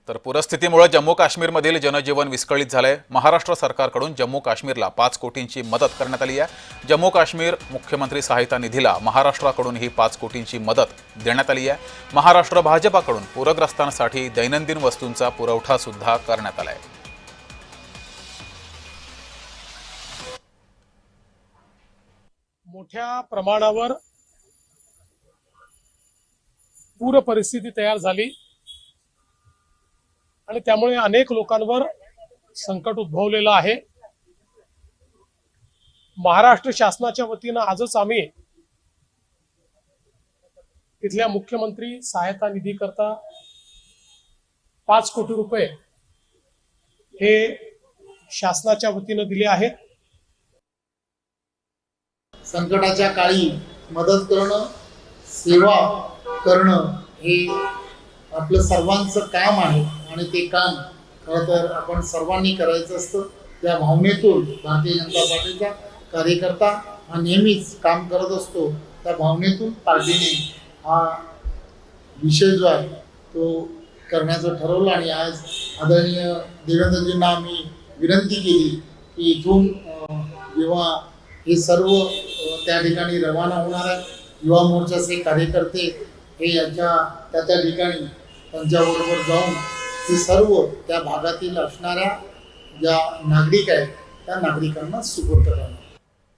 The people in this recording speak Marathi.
तर पूरस्थितीमुळे जम्मू काश्मीरमधील जनजीवन विस्कळीत झालंय। महाराष्ट्र सरकारकडून जम्मू काश्मीरला 5 कोटींची मदत करण्यात आली आहे। जम्मू काश्मीर मुख्यमंत्री सहायता निधीला महाराष्ट्राकडून ही 5 कोटींची मदत देण्यात आली आहे। महाराष्ट्र भाजपाकडून पूरग्रस्तांसाठी दैनंदिन वस्तूंचा पुरवठा सुद्धा करण्यात आलाय। मोठ्या प्रमाणावर पूर परिस्थिती तयार झाली आणि त्यामुळे अनेक लोकांवर संकट उद्भवलेलं आहे। महाराष्ट्र शासनाच्या वतीने आजच आम्ही तिथल्या मुख्यमंत्री सहायता निधी करता 5 कोटी रुपये हे शासनाच्या वतीने दिले आहेत। संकटाच्या काळी मदत करणं, सेवा करणं हे आपलं सर्वांचं काम आहे आणि ते काम खरं तर आपण सर्वांनी करायचं असतं। त्या भावनेतून भारतीय जनता पार्टीचा कार्यकर्ता हा नेहमीच काम करत असतो। त्या भावनेतून पार्टीने हा विषय जो आहे तो करण्याचं ठरवलं आणि आज आदरणीय देवेंद्रजींना आम्ही विनंती केली की इथून जेव्हा हे सर्व त्या ठिकाणी रवाना होणार आहे, युवा मोर्चाचे कार्यकर्ते हे त्या ठिकाणी त्यांच्याबरोबर जाऊन हे सर्व त्या भागातील असणाऱ्या ज्या नागरिक आहेत त्या नागरिकांना सुपूर्द करणार।